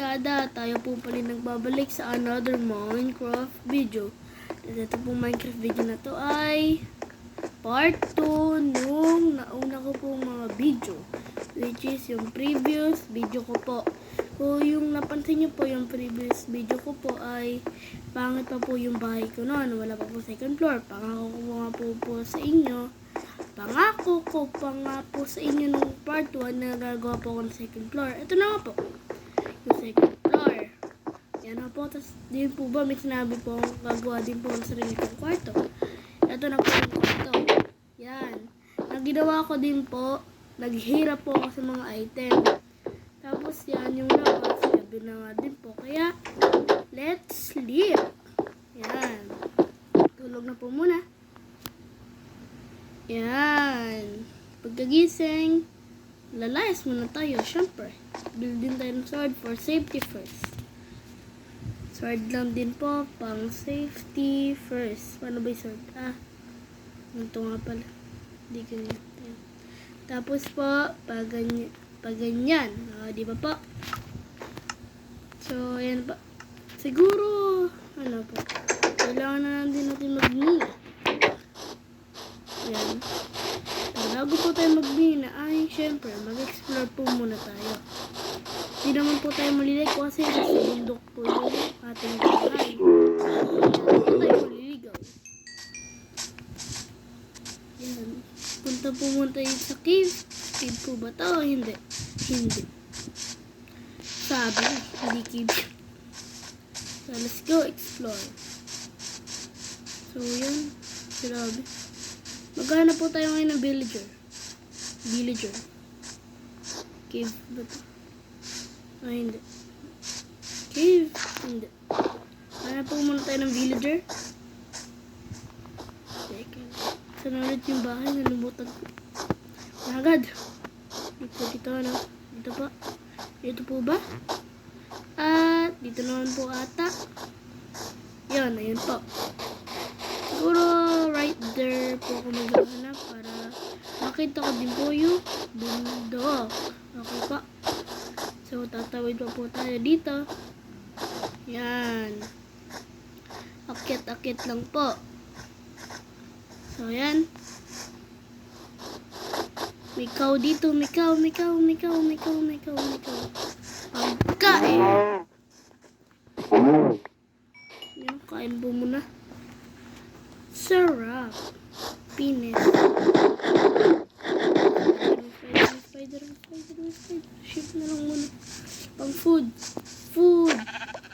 barkada, tayo po pala nagbabalik sa another Minecraft video. At ito po Minecraft video na to ay part 2 nung nauna ko pong mga video, which is yung previous video ko po. Kung yung napansin nyo po yung previous video ko po ay pangit pa po yung bahay ko noon, wala pa po second floor. Pangako ko pa nga po sa inyo nung part 1 na gagawa po ako ng second floor. Ito na nga po, yung second floor. Yan na po. Tapos din po ba may sinabi po gagawa din po ng sarili kong kwarto. Ito na po yung kwarto. Yan. Naginawa ko din po, naghirap po ako sa mga item. Tapos yan yung labas, gabi na nga din po. Kaya, let's sleep. Yan. Tulog na po muna. Yan. Pagkagising, lalayas muna tayo, syempre. Build din tayo ng sword for safety first. Sword lang din po, pang safety first. Paano ba yung sword? Ito nga pala. Hindi ko yun. Tapos po, pag ganyan. Di ba po? So, ayan po. Siguro, ano po, kailangan na lang din natin mag-mina. Yan. Bago po tayo mag-mina, syempre, mag-explore po muna tayo. Hindi naman po tayo malilig kasi sa bundok po yung ating bahay. Hindi po tayo maliligaw. Yan. Punta po muna tayo sa cave. Cave po ba ito? Hindi. Hindi. Sabi, hindi cave. So, let's go explore. So, yan. Grabe. Maghanap po tayo ngayon ng villager. Villager. Cave ba ito? Hindi. Cave? Hindi. Hanap po muna tayo ng villager. Teka. Saan ulit yung bahay? Nalimutan ko. Agad. Dito na. Dito pa. Dito po ba? At dito naman po ata. Yan, ayun po. Siguro right there po ako maghahanap para makita ko din po yung bundok. Okay po. So, tatawid pa po tayo dito. Yan. Akit-akit lang po. So, yan. Mikaw dito. Mikaw. Pagkain. Yan, kain po muna. Sarap. Pinis. Spider. Shift na lang muna. Pang food.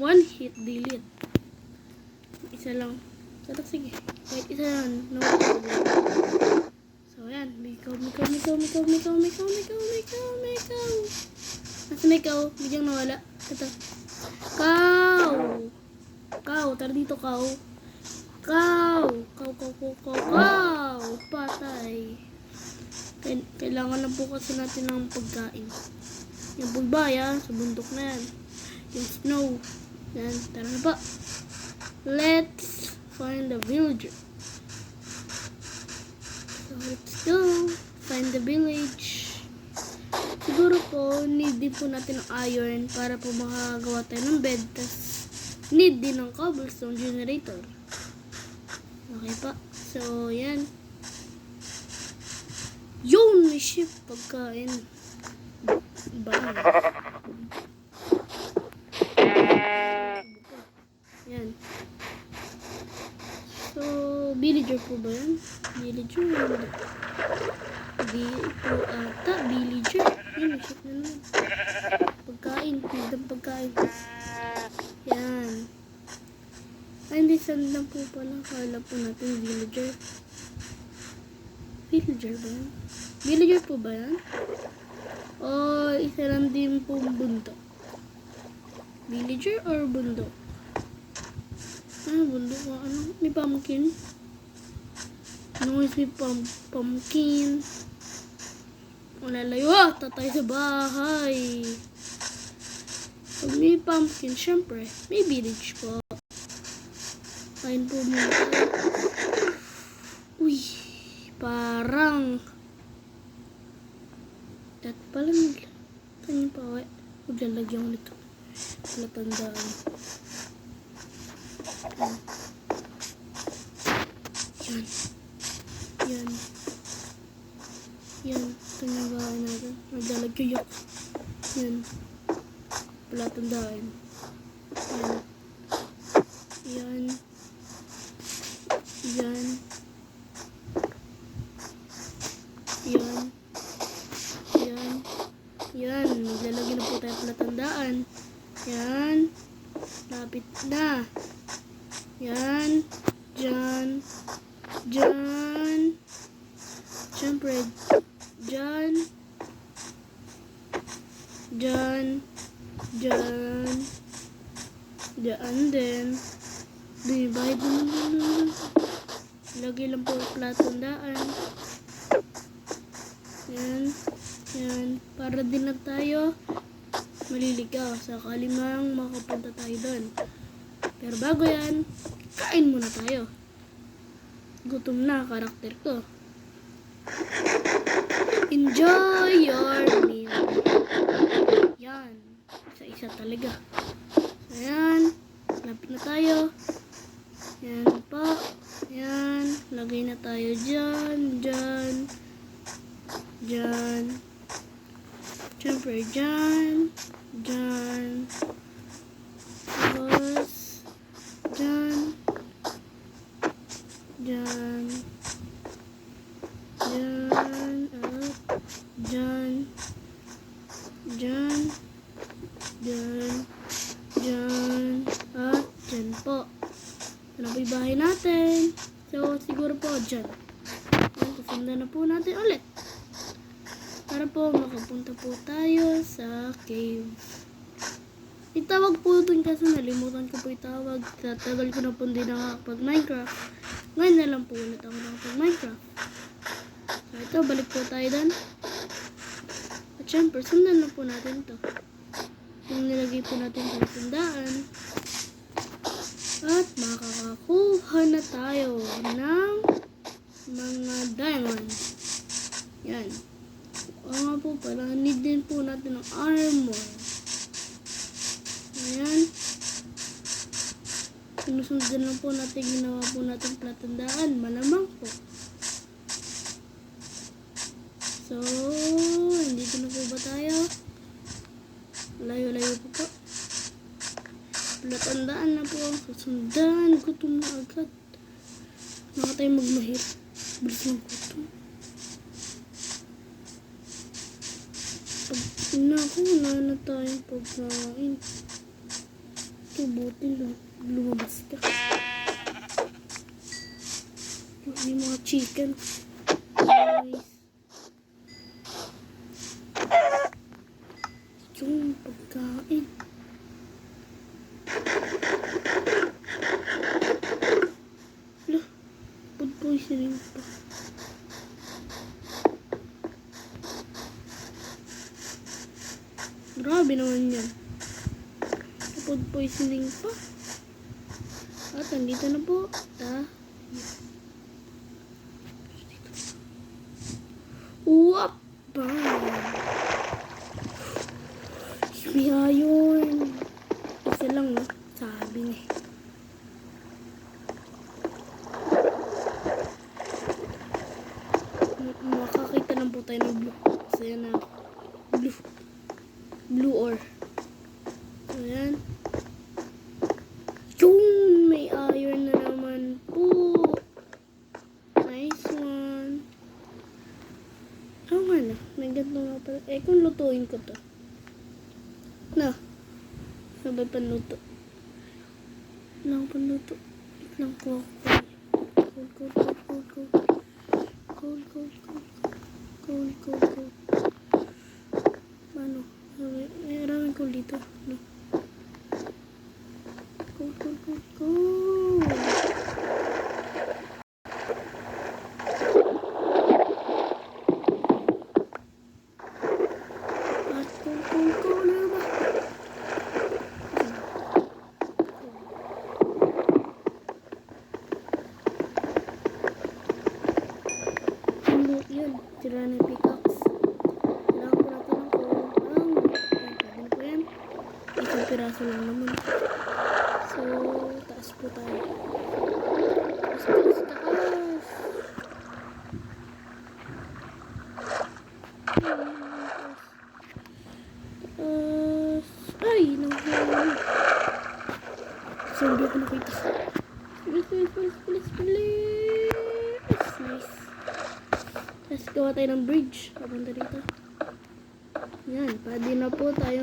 One hit, delete. Isa lang. Sige. Wait, isa lang. No. So, yan. Mikaw. Nasa mikaw. Biglang nawala. Ito. Cow. Tara dito, cow. Cow. Patay. Kailangan na po kasi natin ng pagkain. Yung pagbaya, sa bundok na yan. Yung snow. Yan, tara na po. Let's find the villager. So, let's go. Find the village. Siguro po, need din po natin ng iron para po makagawa tayo ng bed. Tapos, need din ng cobblestone generator. Okay pa. So, yan. Yun! May ship. Pagkain. Bang. Yan. So, villager po ba yan? Villager. Hindi po ata. Villager. Yan, may ship na naman. Pagkain. Magandang pagkain. Yan. Hindi, saan lang po pala. Kala po natin villager. Villager ba yan? Villager po ba yan? O isa lang din po bundok? Villager or bundok? Bundok ko. Ano? May pumpkin? Ano is may pumpkin? Malalayo. Tatay sa bahay. Pag may pumpkin, syempre, may village po. Kain po muna. Uy, parang dat pala nila. Kanya pa, maglalagyan ko nito. palatandaan. Yan. Yan. Yan. Ito yung bahay natin. Naglalagay ako. Yan. Palatandaan. Yan. Yan. Yan. Yan. Yan. Yan. Maglalagay na po tayo palatandaan. Yan. Lapit na. Yan. Diyan. Diyan. Siyempre, diyan. Diyan. Diyan. Diyan din. Doon, bahay doon. Lagay lang po palatandaan. Yan. Yan. Para din na tayo maliligaw. Sakali mang makapunta tayo doon. Pero bago yan, kain muna tayo. Gutom na karakter ko. Enjoy your meal. Yan. Isa-isa talaga. So, yan. Lapit na tayo. Yan po. Yan. Lagay na tayo dyan. Dyan. Dyan. Siyempre dyan. Dyan. Tapos. Dyan. Dyan. Dyan. Up. Dyan. Dyan. Dyan. Dyan. At dyan po. Ito na po yung bahay natin. So, siguro po dyan. Yan, kasundan na po natin ulit. Para po makapunta po tayo sa cave. Itawag po dun kasi nalimutan ko po itawag. Tagal ko na po din nakakapag-Minecraft. Ngayon na lang po ulit ako nakakapag-Minecraft. So, ito, balik po tayo dun. At syempre, sundan na po natin to. Yung nilagay po natin sa sundaan. At makakakuha na tayo ng mga diamonds. Yan. O nga po pala, need din po natin ng armor. Ayan. Sinusundan lang po natin, ginawa po natin palatandaan. Malamang po. So, dito na po ba tayo? Layo-layo po po. Palatandaan na po ang susundan. Gutom na agad. Naka tayo magmahir. Bilis ng gutom. Pag ako, wala na tayong pagkain. Buti lumabas ka. May mga chicken. Guys. Yung pagkain. Wala. Food poisoning pa. Grabe naman yan. Food poisoning pa. At andito na po. Uwap! May ayon. Isa lang, no? Sabi niya. Makakita lang po tayo ng blue. So, yan na. Blue. Blue ore. So, yan. Yung may iron na naman po. Nice one. Nga na. May ganito nga pala. Kung lutuin ko to. Na. Sabay panluto. Lang panluto. Lang ko. Cold. Ano? Maraming cold dito. No. Cold. Yun, tira na yung pickaxe. Kailangan ko natin ng coal. Pwede na po yan. kaso lang naman. So, taas po tayo. Taas, taas, taas. Taas. Ay, nahuli. So, hindi ako nakita. Bilis, bilis, bilis, bilis, bilis. Nice. Tapos gawa tayo ng bridge. Papunta dito. Yan, pwede na po tayo